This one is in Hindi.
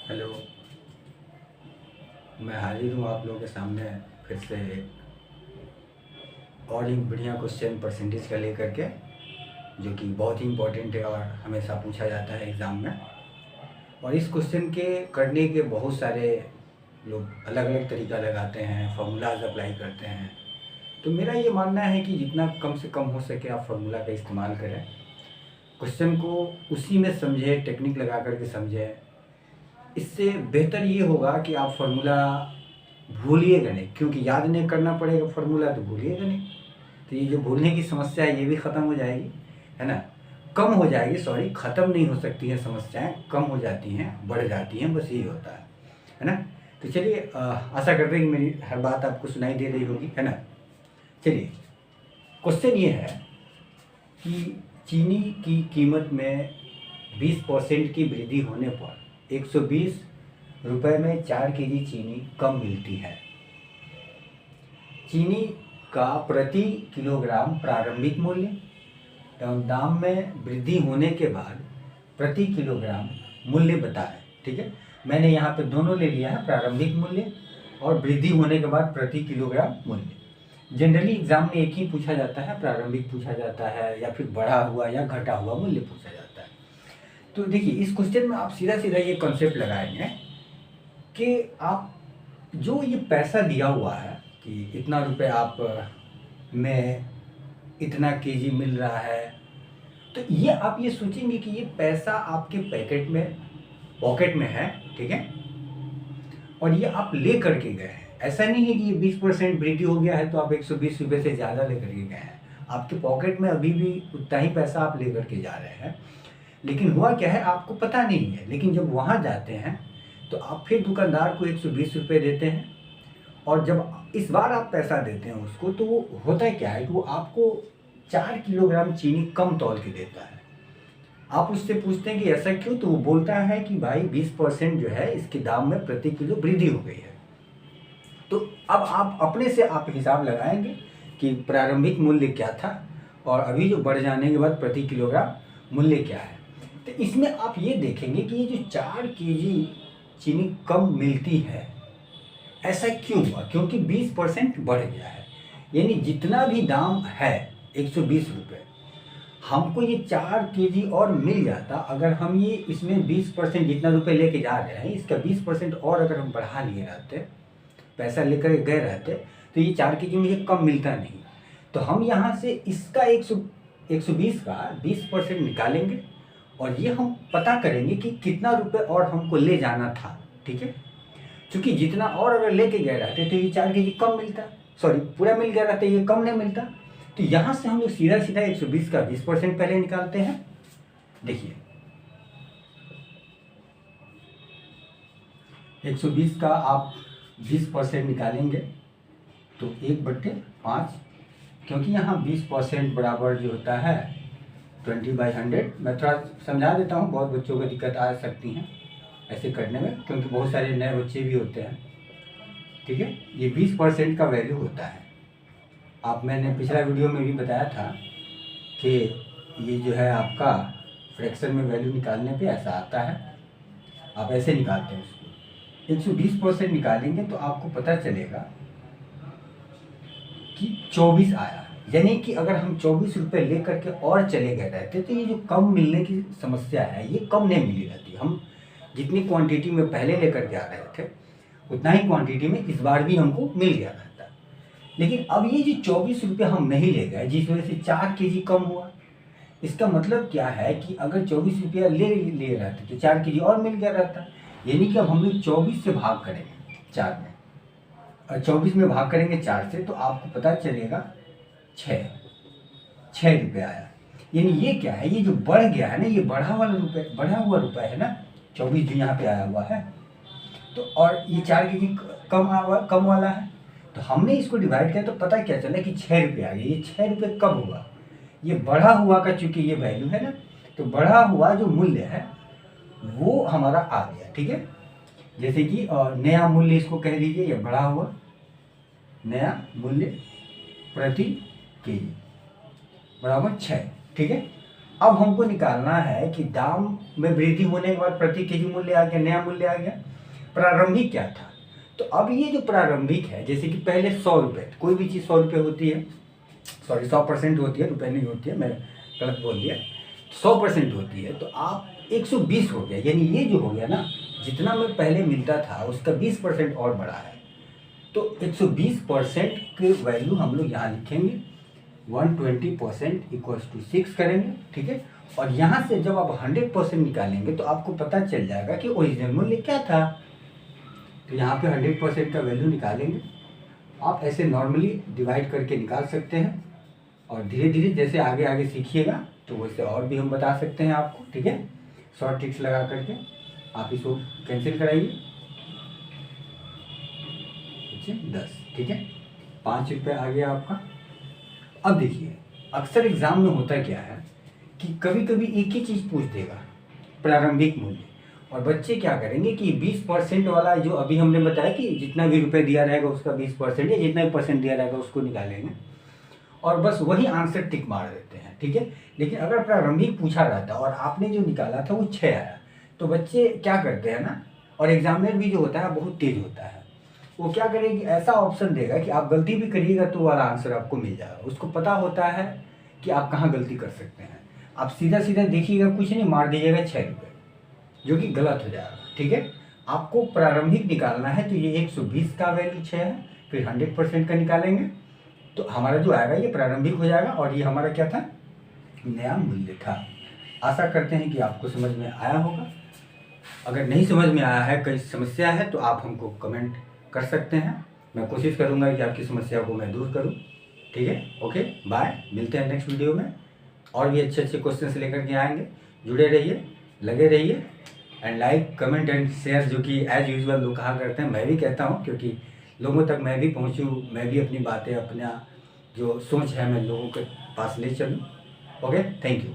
हेलो। मैं हाजिर हूँ आप लोगों के सामने फिर से एक और एक बढ़िया क्वेश्चन परसेंटेज का लेकर के, जो कि बहुत ही इम्पोर्टेंट है और हमेशा पूछा जाता है एग्ज़ाम में। और इस क्वेश्चन के करने के बहुत सारे लोग अलग अलग तरीका लगाते हैं, फार्मूलाज अप्लाई करते हैं। तो मेरा ये मानना है कि जितना कम से कम हो सके आप फार्मूला का इस्तेमाल करें, क्वेश्चन को उसी में समझें, टेक्निक लगा करके समझें। इससे बेहतर ये होगा कि आप फार्मूला भूलिएगा नहीं, क्योंकि याद नहीं करना पड़ेगा फार्मूला, तो भूलिएगा नहीं। तो ये जो भूलने की समस्या है ये भी ख़त्म हो जाएगी, है ना। कम हो जाएगी, सॉरी, ख़त्म नहीं हो सकती है समस्याएं, कम हो जाती हैं, बढ़ जाती हैं, बस यही होता है ना। तो चलिए, आशा करते हैं कि मेरी हर बात आपको सुनाई दे रही होगी, है ना। चलिए, क्वेश्चन ये है कि चीनी की कीमत में 20% की वृद्धि होने पर 120 रुपये में 4 केजी चीनी कम मिलती है। चीनी का प्रति किलोग्राम प्रारंभिक मूल्य एवं दाम में वृद्धि होने के बाद प्रति किलोग्राम मूल्य बताएं। ठीक है, मैंने यहाँ पे दोनों ले लिया है, प्रारंभिक मूल्य और वृद्धि होने के बाद प्रति किलोग्राम मूल्य। जनरली एग्जाम में एक ही पूछा जाता है, प्रारंभिक पूछा जाता है या फिर बढ़ा हुआ या घटा हुआ मूल्य पूछा जाता है। तो देखिए, इस क्वेश्चन में आप सीधा सीधा ये कॉन्सेप्ट लगाएंगे कि आप जो ये पैसा दिया हुआ है कि इतना रुपए आप में इतना केजी मिल रहा है, तो ये आप ये सोचेंगे कि ये पैसा आपके पैकेट में, पॉकेट में है, ठीक है, और ये आप ले करके गए हैं। ऐसा नहीं है कि ये 20% वृद्धि हो गया है तो आप 120 रुपये से ज़्यादा लेकर के गए हैं। आपके पॉकेट में अभी भी उतना ही पैसा आप ले करके जा रहे हैं, लेकिन हुआ क्या है आपको पता नहीं है। लेकिन जब वहाँ जाते हैं तो आप फिर दुकानदार को 120 रुपये देते हैं, और जब इस बार आप पैसा देते हैं उसको, तो वो होता है क्या है कि वो आपको 4 किलोग्राम चीनी कम तौल के देता है। आप उससे पूछते हैं कि ऐसा क्यों, तो वो बोलता है कि भाई 20% जो है इसके दाम में प्रति किलो वृद्धि हो गई है। तो अब आप अपने से आप हिसाब लगाएंगे कि प्रारंभिक मूल्य क्या था और अभी जो बढ़ जाने के बाद प्रति किलोग्राम मूल्य क्या है। तो इसमें आप ये देखेंगे कि ये जो 4 केजी चीनी कम मिलती है, ऐसा क्यों हुआ, क्योंकि 20% बढ़ गया है। यानी जितना भी दाम है 120 रुपये, हमको ये 4 केजी और मिल जाता अगर हम ये इसमें 20% जितना रुपए लेके जा रहे हैं इसका 20% और अगर हम बढ़ा लिए रहते, पैसा लेकर गए रहते, तो ये 4 केजी मुझे कम मिलता नहीं। तो हम यहाँ से इसका 120 का 20% निकालेंगे और ये हम पता करेंगे कि कितना रुपए और हमको ले जाना था, ठीक है। क्योंकि जितना और अगर लेके गए रहते तो ये 4 केजी कम मिलता, सॉरी पूरा मिल गया रहता, ये कम नहीं मिलता। तो यहाँ से हम लोग सीधा सीधा 120 का 20% पहले निकालते हैं। देखिए, 120 का आप 20% निकालेंगे तो 1/5, क्योंकि यहाँ 20% बराबर जो होता है 20/100। मैं थोड़ा समझा देता हूँ, बहुत बच्चों को दिक्कत आ सकती हैं ऐसे करने में, क्योंकि बहुत सारे नए बच्चे भी होते हैं, ठीक है। ये 20% का वैल्यू होता है। मैंने पिछला वीडियो में भी बताया था कि ये जो है आपका फ्रैक्शन में वैल्यू निकालने पे ऐसा आता है, आप ऐसे निकालते हैं उसको। 120% निकालेंगे तो आपको पता चलेगा कि 24 आया। यानी कि अगर हम 24 रुपये ले करके और चले गए रहते तो ये जो कम मिलने की समस्या है ये कम नहीं मिली रहती। हम जितनी क्वांटिटी में पहले लेकर के आ रहे थे उतना ही क्वांटिटी में इस बार भी हमको मिल गया रहता। लेकिन अब ये जो 24 रुपये हम नहीं ले गए, जिस वजह से 4 केजी कम हुआ, इसका मतलब क्या है कि अगर 24 रुपया ले रहते तो 4 केजी और मिल गया रहता। यानी कि अब हम लोग 24 से भाग करेंगे 4 में, और 24 में भाग करेंगे 4 से, तो आपको पता चलेगा 6 रुपये आया। यानी ये क्या है, ये जो बढ़ गया है ना, ये बढ़ा हुआ रुपये है ना, 24 जो यहाँ पे आया हुआ है, तो और ये 4 केजी कम वाला है। तो हमने इसको डिवाइड किया तो पता क्या चला कि 6 रुपये आ गया। ये 6 रुपये कब हुआ, ये बढ़ा हुआ का चूंकि ये वैल्यू है ना, तो बढ़ा हुआ जो मूल्य है वो हमारा आ गया, ठीक है। जैसे कि नया मूल्य इसको कह दीजिए, ये बढ़ा हुआ नया मूल्य प्रति केजी बराबर 6, ठीक है। अब हमको निकालना है कि दाम में वृद्धि होने के बाद प्रति केजी मूल्य आ गया, नया मूल्य आ गया। प्रारंभिक क्या था, तो अब ये जो प्रारंभिक है, जैसे कि पहले 100 रुपये, कोई भी चीज़ 100 रुपये होती है, सॉरी 100% होती है, रुपये नहीं होती है, मैं गलत बोल दिया, 100% होती है। तो आप 120 हो गया, यानी ये जो हो गया ना, जितना मैं पहले मिलता था उसका 20% और बढ़ा है। तो 120% की वैल्यू हम लोग यहाँ लिखेंगे, 120% इक्वल्स टू 6 करेंगे, ठीक है। और यहाँ से जब आप 100% निकालेंगे तो आपको पता चल जाएगा कि ओरिजिनल मूल्य क्या था। तो यहाँ पे 100% का वैल्यू निकालेंगे। आप ऐसे नॉर्मली डिवाइड करके निकाल सकते हैं, और धीरे धीरे जैसे आगे आगे सीखिएगा तो वैसे और भी हम बता सकते हैं आपको, ठीक है। शॉर्ट ट्रिक्स लगा करके आप इसको कैंसिल कराइए, 10, ठीक है, 5 रुपये आ गया आपका। अब देखिए, अक्सर एग्जाम में होता क्या है कि कभी कभी एक ही चीज़ पूछ देगा, प्रारंभिक मूल्य, और बच्चे क्या करेंगे कि 20% वाला जो अभी हमने बताया कि जितना भी रुपये दिया रहेगा उसका 20% या जितना भी परसेंट दिया रहेगा उसको निकालेंगे, और बस वही आंसर टिक मार देते हैं, ठीक है। लेकिन अगर प्रारंभिक पूछा रहता और आपने जो निकाला था वो 6 आया, तो बच्चे क्या करते हैं ना, और एग्जामिनर भी जो होता है बहुत तेज होता है, वो क्या करेगी, ऐसा ऑप्शन देगा कि आप गलती भी करिएगा तो वाला आंसर आपको मिल जाएगा। उसको पता होता है कि आप कहाँ गलती कर सकते हैं। आप सीधा सीधा देखिएगा, कुछ नहीं, मार दीजिएगा 6 रुपये, जो कि गलत हो जाएगा, ठीक है। आपको प्रारंभिक निकालना है, तो ये 120 का वैल्यू 6 है, फिर 100% का निकालेंगे तो हमारा जो आएगा ये प्रारंभिक हो जाएगा, और ये हमारा क्या था, नया मूल्य था। आशा करते हैं कि आपको समझ में आया होगा। अगर नहीं समझ में आया है, कोई समस्या है, तो आप हमको कमेंट कर सकते हैं। मैं कोशिश करूंगा कि आपकी समस्या को मैं दूर करूं, ठीक है। ओके, बाय, मिलते हैं नेक्स्ट वीडियो में, और भी अच्छे अच्छे क्वेश्चन लेकर के आएंगे। जुड़े रहिए, लगे रहिए, and like, comment and share, जो कि एज यूजुअल लोग कहा करते हैं, मैं भी कहता हूँ, क्योंकि लोगों तक मैं भी पहुँचूँ, मैं भी अपनी बातें, अपना जो सोच है मैं लोगों के पास ले चलूँ। Okay, thank you.